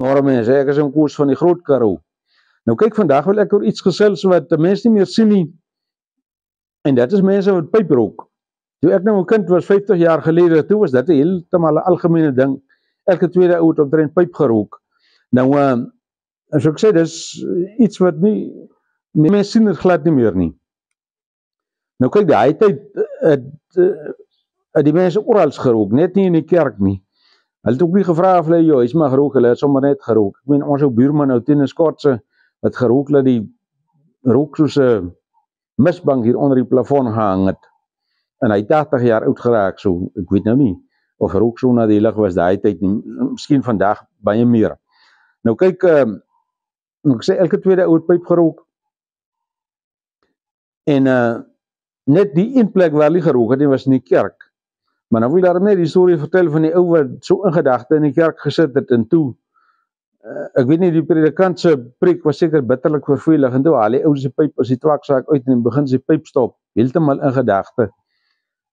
Maar mense, ek is in koers van die Groot Karoo. Nou kyk, vandag wil ek oor iets gesels wat die mense nie meer sien nie. En dit is mense wat pyp rook. Toe ek nou 'n kind was 50 jaar gelede, toe was dit 'n heeltemal 'n algemene ding. Elke tweede ou het omtrent pyp gerook. Nou as ek sê, dis iets wat nie mense sien dit glad nie meer nie. Nou kyk, die tyd het die mense oral gerook, net nie in die kerk nie. Hulle het ook nie gevra of hulle jou huis mag rook, hulle het sommer net gerook. Ek meen, ons ou buurman nou teen 'n Skotse het gerook dat die rook soos 'n misbank hier onder die plafon gehang het. En hy 80 jaar oud geraak, so ek weet nou nie of rook so nadelig was daai tyd nie, miskien vandag baie meer. Nou kyk, ek sê elke tweede ou het pyp gerook. En net die een plek waar hulle gerook het, was in die kerk. Maar nou wil daar net die storie vertel van die ou wat so in gedagte in die kerk gesit het en toe, ek weet nie, die predikant se preek was seker bitterlik vervelig en toe haal die ou se pyp as die twaksaak uit en begin sy pyp stop, heeltemal in gedagte.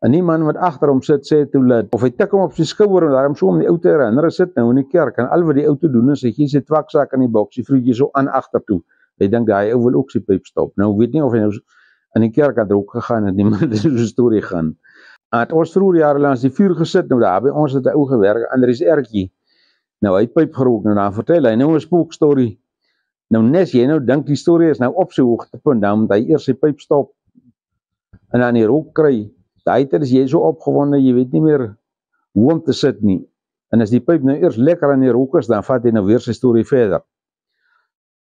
En die man wat agter hom sit sê toe dat, of hy tik hom op sy skouer en daarom so om die ou te herinner, sit nou in die kerk en al wat die ou te doen is, hy gee sy twaksaak in die boks, die vroetjie so aan agter toe. Hy dink daai ou wil ook sy pyp stop. Nou weet nie of hy nou in die kerk het ook gegaan het, niemand is so storie gaan. Het ons vroeger jare langs die vuur gesit, nou daar by ons het 'n ou gewerk, Andries Ertjie. Nou hy het pyp gerook, nou dan vertel hy nou 'n spookstorie. Nou nes jy nou dink die storie is nou op sy hoogtepunt, dan moet hy eers sy pyp stop en dan die rook kry. Daai tyd is jy so opgewonde, jy weet nie meer hoe om te sit nie. En as die pyp nou eers lekker aan die rook is, dan vat hy nou weer sy storie verder.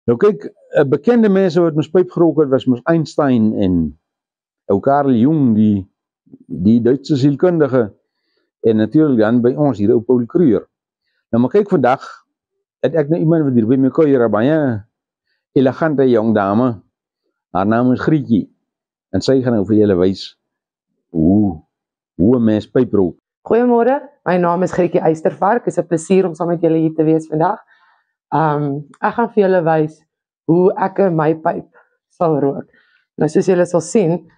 Nou kyk, bekende mense wat mos pyp gerook het, was mos Einstein en ou Carl Jung, die Duitse sielkundige, en natuurlik dan by ons hier ou Paul Kruger. Nou maar kyk, vandag het ek nou iemand wat hier by my kuier, 'n baie elegante jong dame. Haar naam is Grietjie. En sy gaan nou vir julle wys hoe 'n mens pyp rook. Goeiemôre, my naam is Grietjie Eystervark. Dit is 'n plesier om saam met julle hier te wees vandag. Ek gaan vir julle wys hoe ek my pyp sal rook. Nou soos julle sal sien,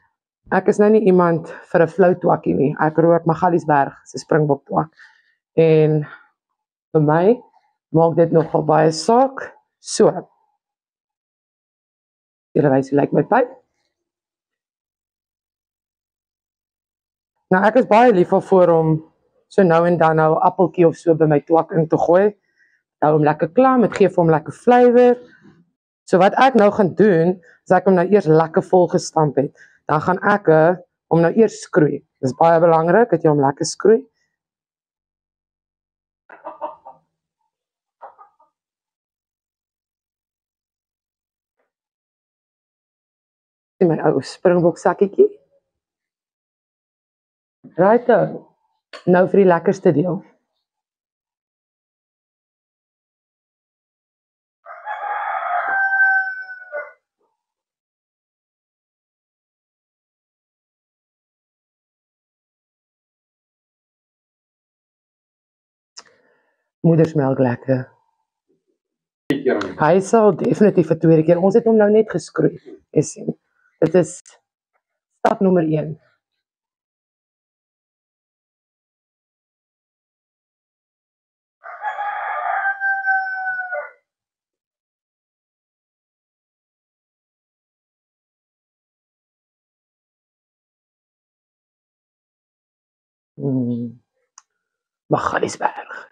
ek is nou nie iemand vir 'n flou twakkie nie. Ek rook Magaliesberg se Springbok twak. En vir my maak dit nogal baie saak. So. Julle wys hoe lyk my pyp. Nou ek is baie lief voor om so nou en dan nou 'n appeltjie of so by my twak in te gooi. Hou hom lekker klam, dit gee vir hom lekker flavour. So wat ek nou gaan doen, as ek hom nou eers lekker vol gestamp het, dan gaan ek hom nou eers skroei. Dis baie belangrik dat jy hom lekker skroei. In my ou Springbok sakkietjie. Right, nou vir die lekkerste deel. Moedersmelk lekker. Hy sal definitief 'n tweede keer. Ons het hom nou net geskroei. Jy sien. Dit is stap nommer 1. Magaliesberg.